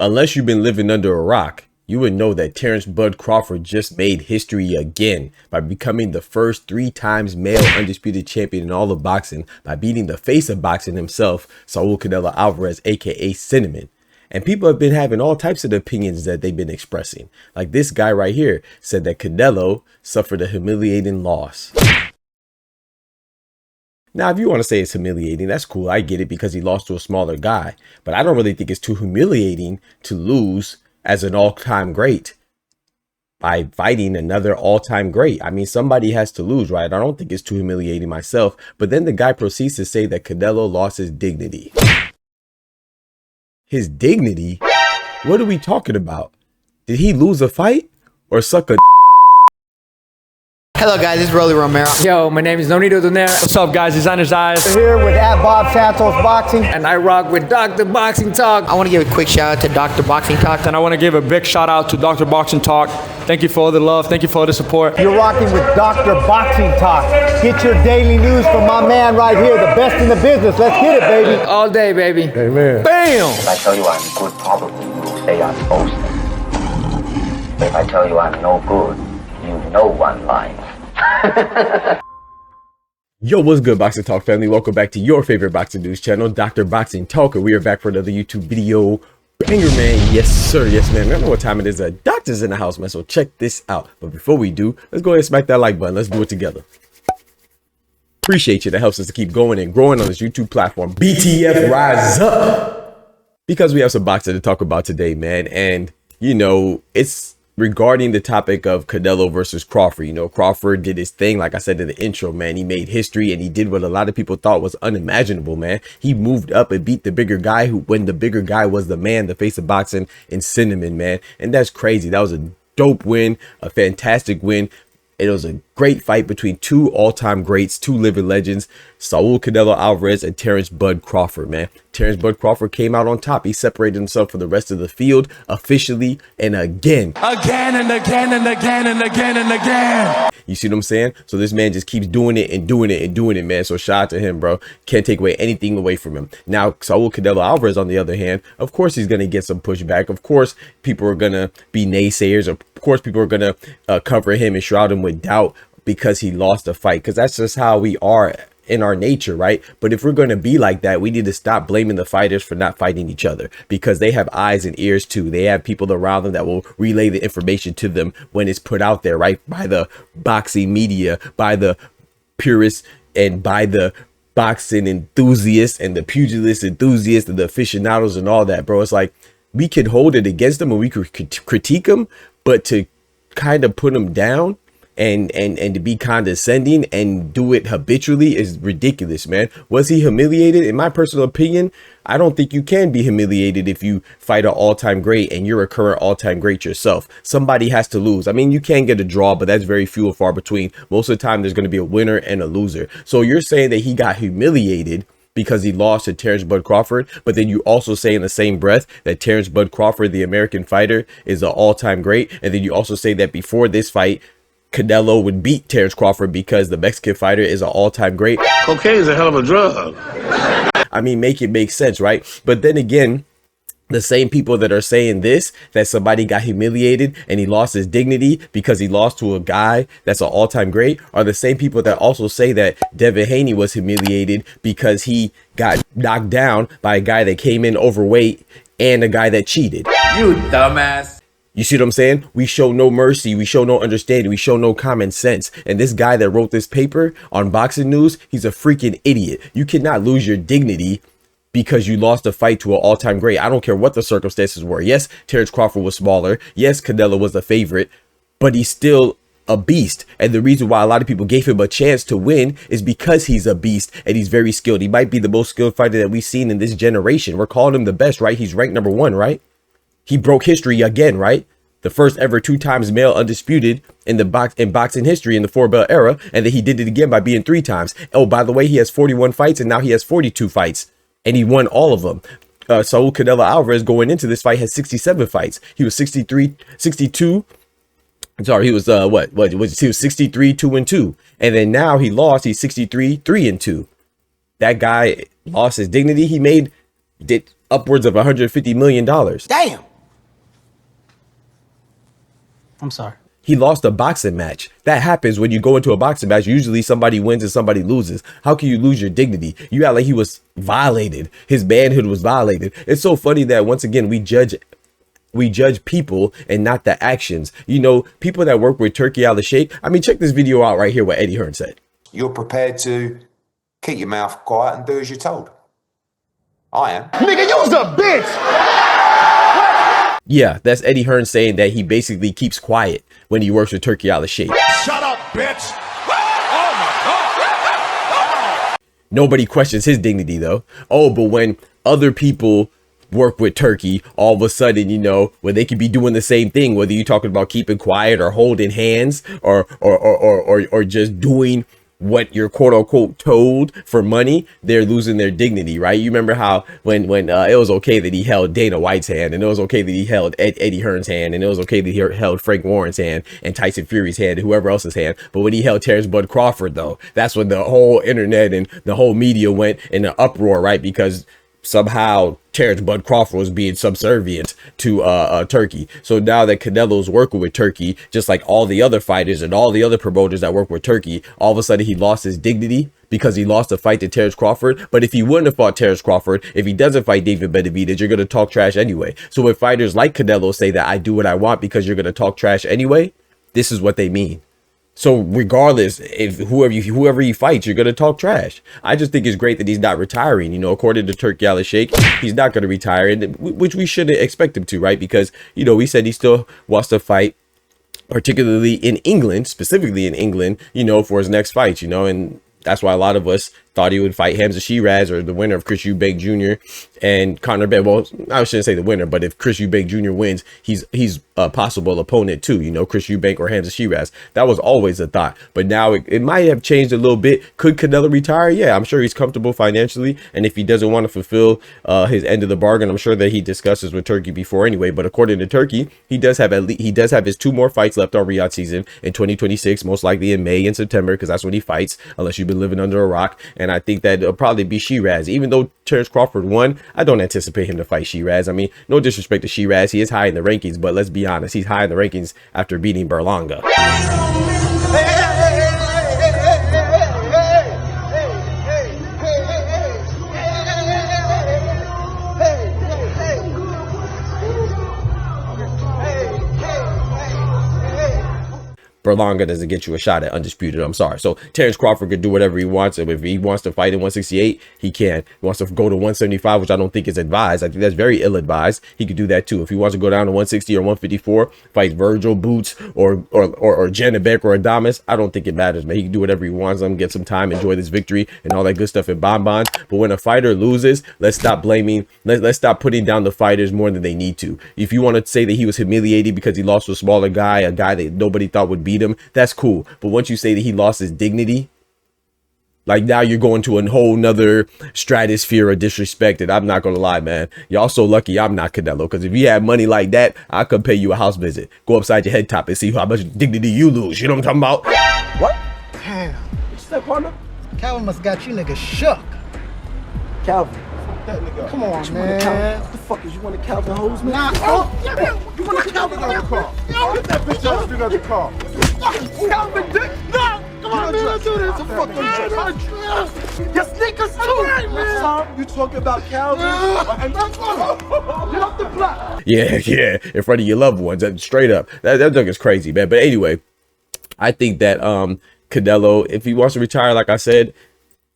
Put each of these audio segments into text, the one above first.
Unless you've been living under a rock, you would know that Terence "Bud" Crawford just made history again by becoming the first 3 times male undisputed champion in all of boxing by beating the face of boxing himself, Saul Canelo Alvarez, aka Cinnamon. And people have been having all types of opinions that they've been expressing. Like this guy right here said that Canelo suffered a humiliating loss. Now, if you want to say it's humiliating, that's cool. I get it because he lost to a smaller guy. But I don't really think it's too humiliating to lose as an all-time great by fighting another all-time great. I mean, somebody has to lose, right? I don't think it's too humiliating myself. But then the guy proceeds to say that Canelo lost his dignity. His dignity? What are we talking about? Did he lose a fight or suck a? Hello guys, this is Rolly Romero. Yo, my name is Nonito Donaire. What's up guys, Designer's Eyes. We're here with Bob Santos Boxing. And I rock with Dr. Boxing Talk. I want to give a quick shout out to Dr. Boxing Talk. And I want to give a big shout out to Dr. Boxing Talk. Thank you for all the love, thank you for all the support. You're rocking with Dr. Boxing Talk. Get your daily news from my man right here, the best in the business. Let's get it, baby. All day, baby. Amen. Bam! If I tell you I'm good, probably you will say I'm boasting. If I tell you I'm no good, you know I'm lying. Yo, what's good, Boxing Talk family? Welcome back to your favorite boxing news channel, Dr. Boxing Talk. We are back for another YouTube video. Banger, man. Yes, sir. Yes, man. I don't know what time it is. Doctor's in the house, man. So check this out. But before we do, let's go ahead and smack that like button. Let's do it together. Appreciate you. That helps us to keep going and growing on this YouTube platform. BTF, rise up. Because we have some boxing to talk about today, man. And, you know, it's regarding the topic of Canelo versus Crawford. You know, Crawford did his thing. Like I said in the intro, man, he made history and he did what a lot of people thought was unimaginable, man. He moved up and beat the bigger guy when the bigger guy was the man, the face of boxing in Cinnamon, man. And that's crazy. That was a dope win, a fantastic win. It was a great fight between 2 all-time greats, 2 living legends, Saul Canelo Alvarez and Terence "Bud" Crawford, man. Terence "Bud" Crawford came out on top. He separated himself from the rest of the field officially and again. Again and again and again and again and again. You see what I'm saying? So this man just keeps doing it and doing it and doing it, man. So shout out to him, bro. Can't take away anything away from him. Now, Saul Canelo Alvarez, on the other hand, of course he's going to get some pushback. Of course, people are going to be naysayers. Of course, people are going to cover him and shroud him with doubt because he lost a fight. Because that's just how we are in our nature, right? But if we're going to be like that, we need to stop blaming the fighters for not fighting each other, because they have eyes and ears too. They have people around them that will relay the information to them when it's put out there, right? By the boxing media, by the purists, and by the boxing enthusiasts and the pugilist enthusiasts and the aficionados and all that, bro. It's like we could hold it against them and we could critique them, but to kind of put them down and to be condescending and do it habitually is ridiculous, man. Was he humiliated? In my personal opinion, I don't think you can be humiliated if you fight an all-time great and you're a current all-time great yourself. Somebody has to lose. I mean, you can get a draw, but that's very few and far between. Most of the time, there's going to be a winner and a loser. So you're saying that he got humiliated because he lost to Terence "Bud" Crawford, but then you also say in the same breath that Terence "Bud" Crawford, the American fighter, is an all-time great, and then you also say that before this fight, Canelo would beat Terence Crawford because the Mexican fighter is an all-time great. Cocaine is a hell of a drug. I mean, make it make sense, right? But then again, the same people that are saying this, that somebody got humiliated and he lost his dignity because he lost to a guy that's an all-time great, are the same people that also say that Devin Haney was humiliated because he got knocked down by a guy that came in overweight and a guy that cheated. You dumbass. You see what I'm saying? We show no mercy. We show no understanding. We show no common sense. And this guy that wrote this paper on Boxing News, he's a freaking idiot. You cannot lose your dignity because you lost a fight to an all-time great. I don't care what the circumstances were. Yes, Terence Crawford was smaller. Yes, Canelo was the favorite, but he's still a beast. And the reason why a lot of people gave him a chance to win is because he's a beast and he's very skilled. He might be the most skilled fighter that we've seen in this generation. We're calling him the best, right? He's ranked #1, right? He broke history again, right? The first ever 2 times male undisputed in boxing history in the 4-belt era, and then he did it again by being 3 times. Oh, by the way, he has 41 fights and now he has 42 fights, and he won all of them. Saul Canelo Alvarez going into this fight has 67 fights. He was 62. Sorry, he was he was 63 2-2, and then now he lost. He's 63 3-2. That guy lost his dignity. He did upwards of $150 million. Damn. I'm sorry. He lost a boxing match. That happens when you go into a boxing match. Usually somebody wins and somebody loses. How can you lose your dignity? You act like he was violated. His manhood was violated. It's so funny that once again, we judge people and not the actions. You know, people that work with Turki Alalshikh. I mean, check this video out right here, what Eddie Hearn said. You're prepared to keep your mouth quiet and do as you're told. I am. Nigga, you's a bitch! Yeah, that's Eddie Hearn saying that he basically keeps quiet when he works with Turki Alalshikh. Shut up, bitch. Nobody questions his dignity though. Oh, but when other people work with Turki, all of a sudden, you know, when they could be doing the same thing, whether you're talking about keeping quiet or holding hands or just doing what you're quote unquote told for money, they're losing their dignity, right? You remember how when it was okay that he held Dana White's hand, and it was okay that he held Eddie Hearn's hand, and it was okay that he held Frank Warren's hand and Tyson Fury's hand and whoever else's hand, but when he held Terence Bud Crawford though, that's when the whole internet and the whole media went in an uproar, right? Because somehow Terence Bud Crawford was being subservient to Turki. So now that Canelo's working with Turki, just like all the other fighters and all the other promoters that work with Turki, all of a sudden he lost his dignity because he lost a fight to Terence Crawford. But if he wouldn't have fought Terence Crawford, if he doesn't fight David Benavidez, you're going to talk trash anyway. So when fighters like Canelo say that I do what I want because you're going to talk trash anyway, this is what they mean. So regardless, if whoever he fights, you're going to talk trash. I just think it's great that he's not retiring. You know, according to Turki Alalshikh, he's not going to retire, and which we shouldn't expect him to, right? Because, you know, we said he still wants to fight, particularly in England, specifically in England, you know, for his next fight, you know, and that's why a lot of us thought he would fight Hamza Shiraz or the winner of Chris Eubank Jr. and Conor Ben. Well, I shouldn't say the winner, but if Chris Eubank Jr. wins, he's a possible opponent too, you know, Chris Eubank or Hamza Shiraz. That was always a thought, but now it might have changed a little bit. Could Canelo retire? Yeah, I'm sure he's comfortable financially, and if he doesn't want to fulfill his end of the bargain, I'm sure that he discusses with Turki before anyway. But according to Turki, he does have his 2 more fights left on Riyadh season in 2026, most likely in May and September, because that's when he fights, unless you've been living under a rock. And I think that it'll probably be Shiraz. Even though Terence Crawford won, I don't anticipate him to fight Shiraz. I mean, no disrespect to Shiraz, he is high in the rankings, but let's be honest, he's high in the rankings after beating Berlanga. Berlanga doesn't get you a shot at undisputed. I'm sorry. So Terence Crawford could do whatever he wants. If he wants to fight in 168, he can. He wants to go to 175, which I don't think is advised. I think that's very ill-advised. He could do that too. If he wants to go down to 160 or 154, fight Virgil, Boots, or Janibek or Adames, I don't think it matters, man. He can do whatever he wants. Let him get some time, enjoy this victory and all that good stuff in bonbons. But when a fighter loses, let's stop blaming. Let's stop putting down the fighters more than they need to. If you want to say that he was humiliated because he lost to a smaller guy, a guy that nobody thought would beat him, that's cool. But once you say that he lost his dignity, like now you're going to a whole nother stratosphere of disrespect. And I'm not gonna lie, man, y'all so lucky I'm not Canelo, because if you had money like that, I could pay you a house visit, go upside your head top and see how much dignity you lose. You know what I'm talking about? What? Damn. What's that, partner? Calvin must got you niggas shook. Calvin. That nigga. Come on, man. What the fuck is you want to Calvin hose, man? Nah, oh, you want to Calvin out of the car? Get that bitch out of the car. Calvin, dick. No, come on, man. Let's do this. Your sneakers too, right, man. You talking about Calvin? Get off the block. Yeah, in front of your loved ones. Straight up. That junk is crazy, man. But anyway, I think that Canelo, if he wants to retire, like I said,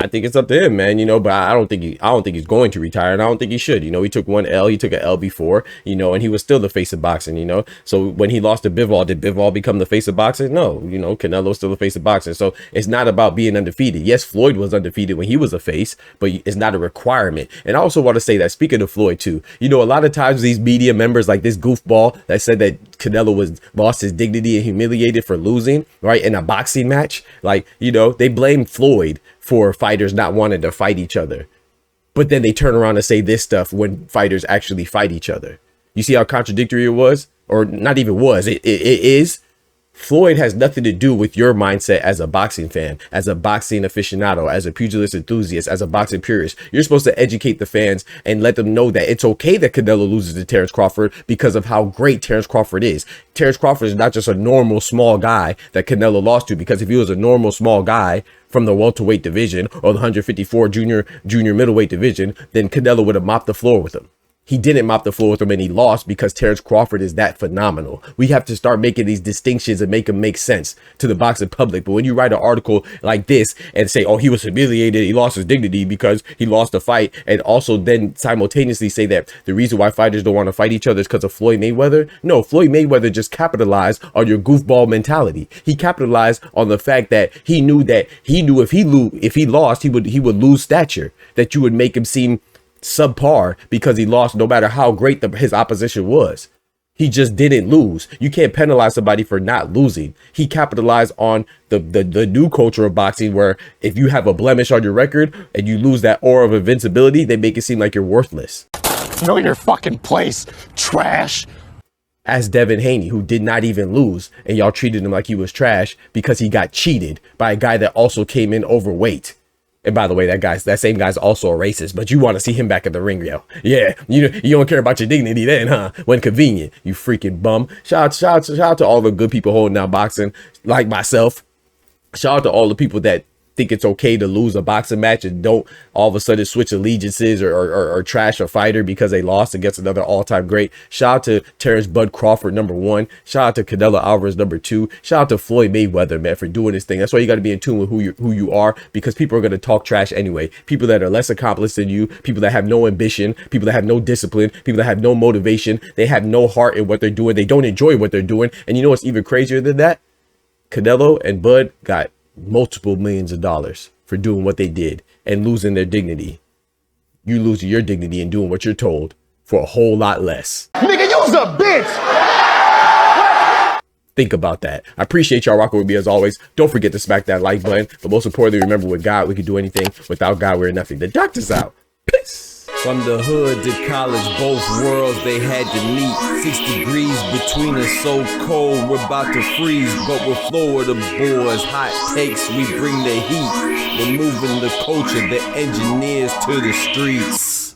I think it's up to him, man, you know, but I don't think he's going to retire, and I don't think he should. You know, he took one L, he took an L before, you know, and he was still the face of boxing, you know. So when he lost to Bivol, did Bivol become the face of boxing? No, you know, Canelo's still the face of boxing. So it's not about being undefeated. Yes, Floyd was undefeated when he was a face, but it's not a requirement. And I also want to say that, speaking of Floyd too, you know, a lot of times these media members, like this goofball that said that Canelo lost his dignity and humiliated for losing, right, in a boxing match, like, you know, they blame Floyd for fighters not wanting to fight each other, but then they turn around and say this stuff when fighters actually fight each other. You see how contradictory it was? Or not even was, it is. Floyd has nothing to do with your mindset as a boxing fan, as a boxing aficionado, as a pugilist enthusiast, as a boxing purist. You're supposed to educate the fans and let them know that it's okay that Canelo loses to Terence Crawford because of how great Terence Crawford is. Terence Crawford is not just a normal small guy that Canelo lost to, because if he was a normal small guy from the welterweight division or the 154 junior middleweight division, then Canelo would have mopped the floor with him. He didn't mop the floor with him, and he lost because Terence Crawford is that phenomenal. We have to start making these distinctions and make them make sense to the boxing public. But when you write an article like this and say, oh, he was humiliated, he lost his dignity because he lost the fight, and also then simultaneously say that the reason why fighters don't want to fight each other is because of Floyd Mayweather. No, Floyd Mayweather just capitalized on your goofball mentality. He capitalized on the fact that he knew if he lost, he would lose stature, that you would make him seem subpar because he lost, no matter how great his opposition was. He just didn't lose. You can't penalize somebody for not losing. He capitalized on the new culture of boxing, where if you have a blemish on your record and you lose that aura of invincibility, they make it seem like you're worthless. Know your fucking place, trash. As Devin Haney, who did not even lose, and y'all treated him like he was trash because he got cheated by a guy that also came in overweight. And by the way, that same guy's also a racist, but you want to see him back in the ring, yo. Yeah, you don't care about your dignity then, huh? When convenient, you freaking bum. Shout out to all the good people holding down boxing, like myself. Shout out to all the people that think it's okay to lose a boxing match and don't all of a sudden switch allegiances or trash a fighter because they lost against another all-time great. Shout out to Terence Bud Crawford, #1. Shout out to Canelo Alvarez, #2. Shout out to Floyd Mayweather, man, for doing this thing. That's why you got to be in tune with who you are, because people are going to talk trash anyway. People that are less accomplished than you, people that have no ambition, people that have no discipline, people that have no motivation, they have no heart in what they're doing, they don't enjoy what they're doing. And you know what's even crazier than that? Canelo and Bud got multiple millions of dollars for doing what they did and losing their dignity. You losing your dignity and doing what you're told for a whole lot less. Nigga, you's a bitch. Think about that. I appreciate y'all rocking with me as always. Don't forget to smack that like button. But most importantly, remember, with God, we can do anything. Without God, we're nothing. The doctor's out. Peace. From the hood to college, both worlds they had to meet. 6 degrees between us, so cold, we're about to freeze. But we're Florida boys, hot takes, we bring the heat. We're moving the culture, the engineers to the streets.